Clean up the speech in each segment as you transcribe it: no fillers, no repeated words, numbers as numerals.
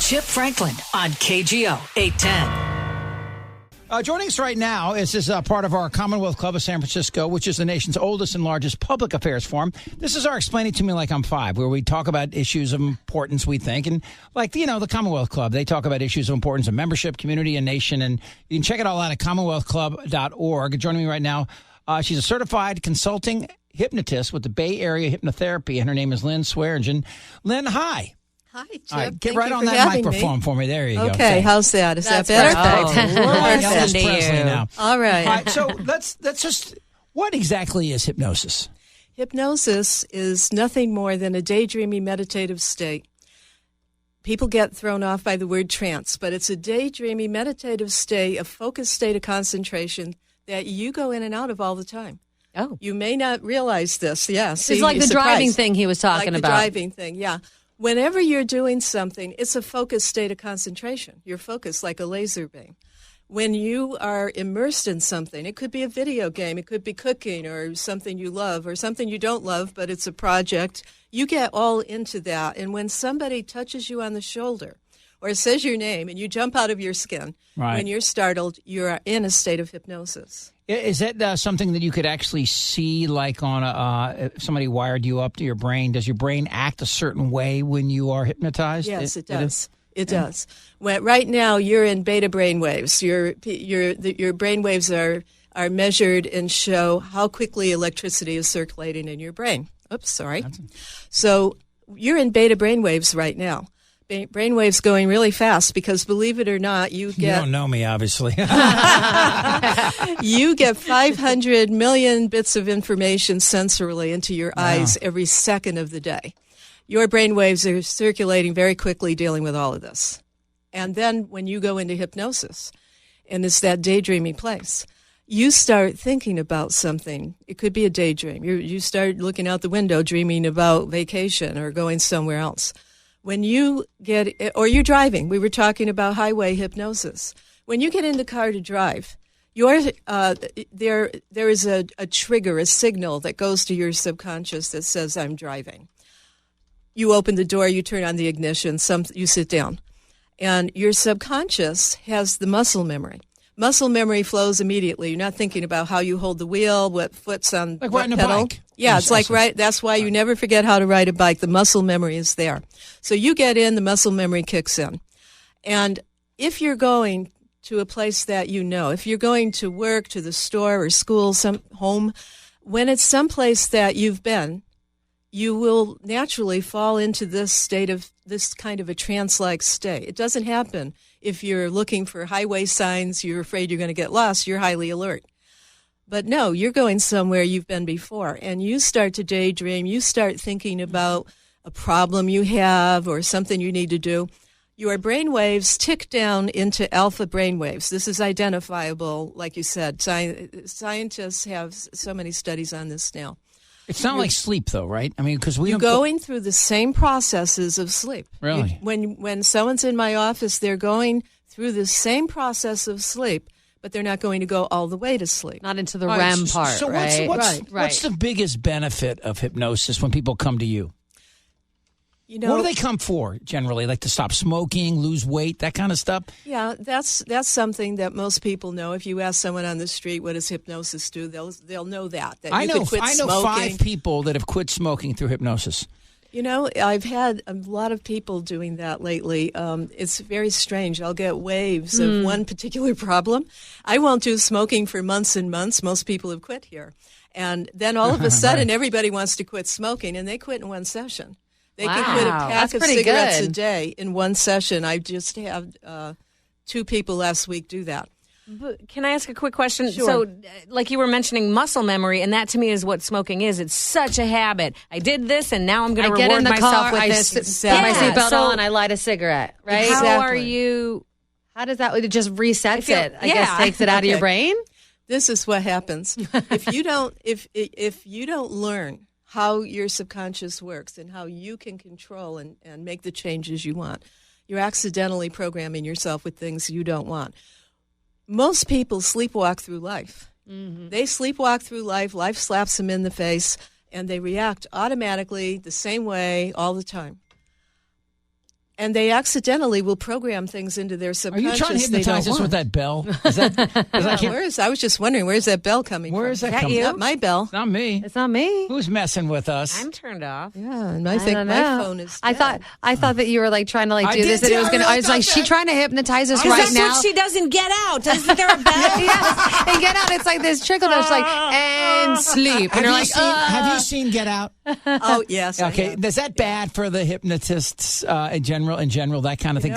Chip Franklin on KGO 810. Joining us right now is part of our Commonwealth Club of San Francisco, which is the nation's oldest and largest public affairs forum. This is our Explain It to Me Like I'm Five, where we talk about issues of importance, we think. And like, the Commonwealth Club, they talk about issues of importance of membership, community, and nation. And you can check it all out at commonwealthclub.org. Joining me right now, she's a certified consulting hypnotist with the Bay Area Hypnotherapy, and her name is Lynn Swearingen. Lynn, hi. Hi, Chip. All right, get Thank right you on for that having microphone me. for me. There you go. Okay, how's that? Is That's that better? perfect. We're like Elvis Listen to Presley you. now. All right. All right, so let's just, what exactly is hypnosis? Hypnosis is nothing more than a daydreamy meditative state. People get thrown off by the word trance, but it's a daydreamy meditative state, a focused state of concentration that you go in and out of all the time. Oh. You may not realize this. Yeah. See, It's like you're the driving surprised. thing he was talking like about. The driving thing, yeah. Whenever you're doing something, it's a focused state of concentration. You're focused like a laser beam. When you are immersed in something, it could be a video game, it could be cooking or something you love or something you don't love, but it's a project. You get all into that. And when somebody touches you on the shoulder or says your name and you jump out of your skin, Right. when you're startled, you're in a state of hypnosis. Is that something that you could actually see, like on if somebody wired you up to your brain? Does your brain act a certain way when you are hypnotized? Yes, it does. It does. Right now, you're in beta brainwaves. Your brainwaves are measured and show how quickly electricity is circulating in your brain. Oops, sorry. So you're in beta brainwaves right now. Brainwaves going really fast because, believe it or not, you You don't know me, obviously. you get 500 million bits of information sensorily into your eyes every second of the day. Your brainwaves are circulating very quickly, dealing with all of this. And then when you go into hypnosis, and it's that daydreamy place, you start thinking about something. It could be a daydream. You start looking out the window, dreaming about vacation or going somewhere else. When you get, or you're driving, we were talking about highway hypnosis. When you get in the car to drive, there is a trigger, a signal that goes to your subconscious that says, I'm driving. You open the door, you turn on the ignition, you sit down. And your subconscious has the muscle memory. Muscle memory flows immediately. You're not thinking about how you hold the wheel, what foot's on Like what riding a pedal. bike. Yeah, it's like that's why you never forget how to ride a bike. The muscle memory is there. So you get in, the muscle memory kicks in. And if you're going to a place that you know, if you're going to work, to the store or school, some home, when it's someplace that you've been, you will naturally fall into this kind of a trance-like state. It doesn't happen if you're looking for highway signs, you're afraid you're going to get lost, you're highly alert. But no, you're going somewhere you've been before, and you start to daydream, you start thinking about a problem you have or something you need to do. Your brain waves tick down into alpha brain waves. This is identifiable, like you said. Scientists have so many studies on this now. It's not like sleep, though, right? I mean, because you're going through the same processes of sleep. Really? When someone's in my office, they're going through the same process of sleep, but they're not going to go all the way to sleep. Not into the REM part, so right? What's the biggest benefit of hypnosis when people come to you? What do they come for, generally? Like to stop smoking, lose weight, that kind of stuff? Yeah, that's something that most people know. If you ask someone on the street, what does hypnosis do, they'll know that I know quit smoking. 5 people that have quit smoking through hypnosis. I've had a lot of people doing that lately. It's very strange. I'll get waves of one particular problem. I won't do smoking for months and months. Most people have quit here. And then all of a sudden, everybody wants to quit smoking, and they quit in one session. They can quit a pack of cigarettes a day in one session. I just had 2 people last week do that. But can I ask a quick question? Sure. So, like you were mentioning muscle memory, and that to me is what smoking is. It's such a habit. I did this, and now I'm going to reward get in the myself car, with I this. put my seatbelt on, I light a cigarette, right? How are you? How does that? It just resets it. I yeah. guess takes it out of your brain. This is what happens if you don't learn how your subconscious works and how you can control and make the changes you want. You're accidentally programming yourself with things you don't want. Most people sleepwalk through life. Mm-hmm. They sleepwalk through life slaps them in the face, and they react automatically the same way all the time. And they accidentally will program things into their Are subconscious. you trying to hypnotize us with that bell? Is that? I was just wondering, where's that bell coming from? Where is that Is coming? Not my bell. It's not me. It's not me. Who's messing with us? I'm turned off. Yeah, and I I think don't my know. phone is dead. I thought that you were like trying to like I do did this, and too. it was I gonna. really I was like, thought she that. trying to hypnotize us Because right that's now. what she does in Get Out. Isn't there a bell? Yes, and get out. It's like this trickle down. It's like and sleep, and you're like, Have you seen Get Out? Oh, yes. I Okay, have. is that bad for the hypnotists in general? That kind of thing.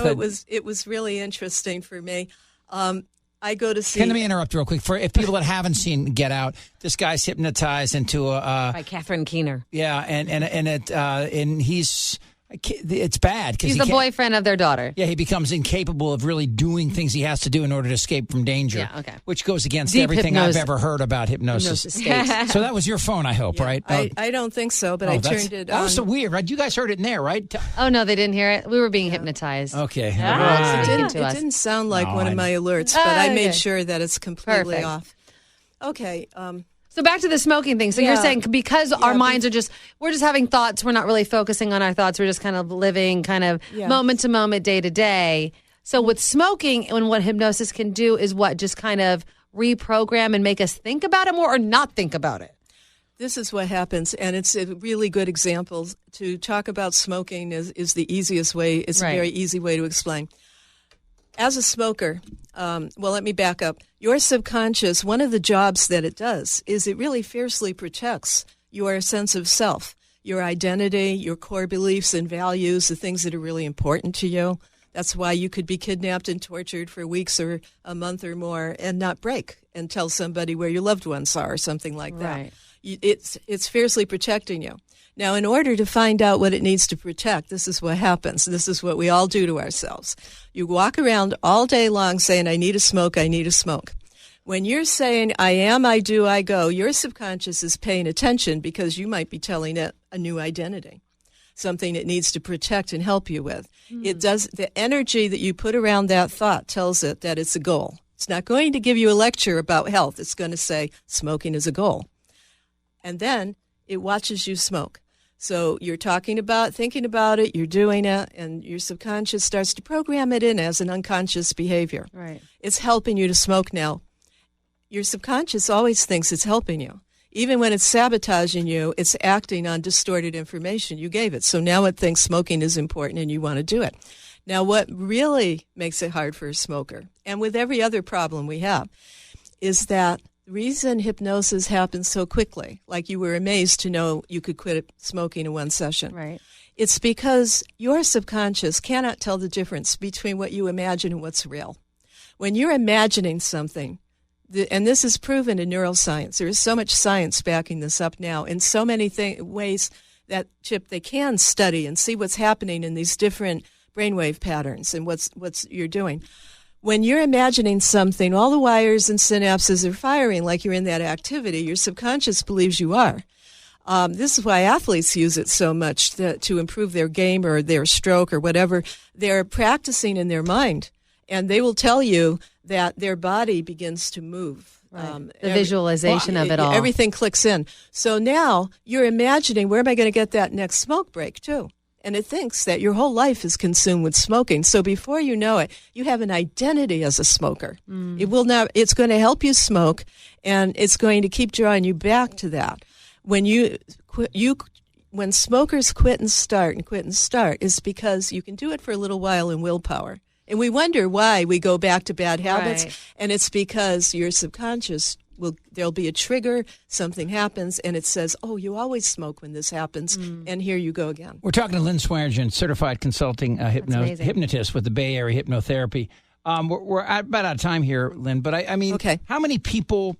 It was really interesting for me. I go to see. Let me interrupt real quick. For if people that haven't seen Get Out, this guy's hypnotized into a By Catherine Keener. yeah, and he's it's bad because he's the boyfriend of their daughter. Yeah, he becomes incapable of really doing things he has to do in order to escape from danger. Yeah, okay. Which goes against Deep everything hypnosis. I've ever heard about hypnosis. State. So that was your phone, I hope, right? I don't think so, but I turned it That on. was so weird, right? You guys heard it in there, right? Oh no, they didn't hear it. We were being hypnotized. Okay. It Speaking didn't, to us. it didn't sound like No, one I of know. my alerts, but I made okay. sure that it's completely Perfect. off. Okay. So back to the smoking thing. So you're Yeah. saying because our Yeah, minds we're just having thoughts. We're not really focusing on our thoughts. We're just kind of living kind of Yeah. moment to moment, day to day. So with smoking and what hypnosis can do is what just kind of reprogram and make us think about it more or not think about it. This is what happens, and it's a really good example. To talk about smoking is the easiest way. It's Right. a very easy way to explain. As a smoker, let me back up. Your subconscious, one of the jobs that it does is it really fiercely protects your sense of self, your identity, your core beliefs and values, the things that are really important to you. That's why you could be kidnapped and tortured for weeks or a month or more and not break and tell somebody where your loved ones are or something like that. Right. It's fiercely protecting you. Now, in order to find out what it needs to protect, this is what happens. This is what we all do to ourselves. You walk around all day long saying, I need a smoke, I need a smoke. When you're saying, I am, I do, I go, your subconscious is paying attention because you might be telling it a new identity, something it needs to protect and help you with. It does. The energy that you put around that thought tells it that it's a goal. It's not going to give you a lecture about health. It's going to say, smoking is a goal. And then it watches you smoke. So you're thinking about it, you're doing it, and your subconscious starts to program it in as an unconscious behavior. Right. It's helping you to smoke now. Your subconscious always thinks it's helping you. Even when it's sabotaging you, it's acting on distorted information you gave it. So now it thinks smoking is important and you want to do it. Now, what really makes it hard for a smoker, and with every other problem we have, is that the reason hypnosis happens so quickly, like you were amazed to know you could quit smoking in one session. Right. It's because your subconscious cannot tell the difference between what you imagine and what's real. When you're imagining something, and this is proven in neuroscience, there is so much science backing this up now in so many ways that, Chip, they can study and see what's happening in these different brainwave patterns and what's you're doing. When you're imagining something, all the wires and synapses are firing like you're in that activity. Your subconscious believes you are. This is why athletes use it so much to improve their game or their stroke or whatever. They're practicing in their mind, and they will tell you that their body begins to move. Right. The visualization of it all. Everything clicks in. So now you're imagining, where am I going to get that next smoke break, too? And it thinks that your whole life is consumed with smoking. So before you know it, you have an identity as a smoker. It's going to help you smoke, and it's going to keep drawing you back to that. When smokers quit and start, is because you can do it for a little while in willpower. And we wonder why we go back to bad habits. Right. And it's because your subconscious there'll be a trigger, something happens, and it says, oh, you always smoke when this happens, and here you go again. We're talking to Lynn Swearingen, certified consulting amazing. hypnotist with the Bay Area Hypnotherapy. We're about out of time here, Lynn, but I mean, Okay. How many people,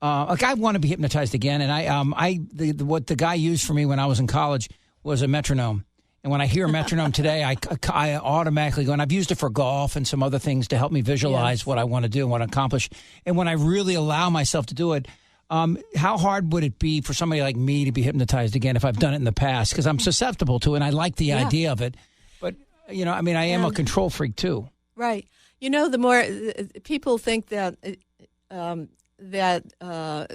I want to be hypnotized again, and what the guy used for me when I was in college was a metronome. And when I hear a metronome today, I automatically go, and I've used it for golf and some other things to help me visualize what I want to do and want to accomplish. And when I really allow myself to do it, how hard would it be for somebody like me to be hypnotized again if I've done it in the past? Because I'm susceptible to it, and I like the idea of it. But, I am a control freak, too. Right. The more people think that that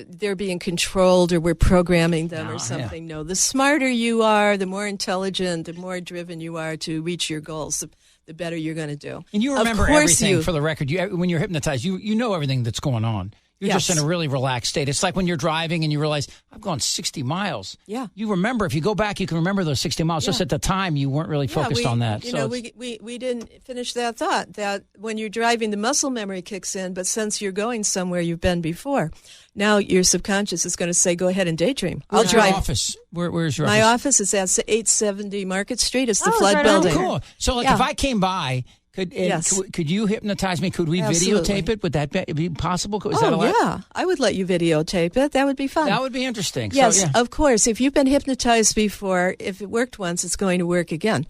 they're being controlled or we're programming them or something. No, the smarter you are, the more intelligent, the more driven you are to reach your goals, the better you're going to do. And you remember everything, for the record. When you're hypnotized, you know everything that's going on. You're just in a really relaxed state. It's like when you're driving and you realize, I've gone 60 miles. Yeah. You remember, if you go back, you can remember those 60 miles. Just at the time, you weren't really focused on that. We didn't finish that thought, that when you're driving, the muscle memory kicks in, but since you're going somewhere you've been before, now your subconscious is going to say, go ahead and daydream. Where's your office? Where's your office? My office is at 870 Market Street. It's the Flood right Building. Oh, cool. So, if I came by... Could you hypnotise me? Could we videotape it? Would that be possible? Is that allowed? Yeah. I would let you videotape it. That would be fun. That would be interesting. Yes, so, of course. If you've been hypnotized before, if it worked once, it's going to work again.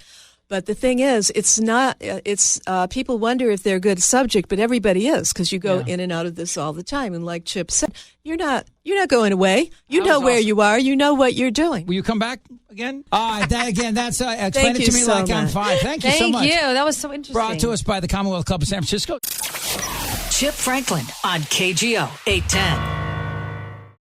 But the thing is, it's not. It's people wonder if they're a good subject, but everybody is, because you go in and out of this all the time. And like Chip said, you're not going away. You know where you are. You know what you're doing. Will you come back again? That's explain it to me like I'm 5. Thank you so much. Thank you. That was so interesting. Brought to us by the Commonwealth Club of San Francisco. Chip Franklin on KGO 810.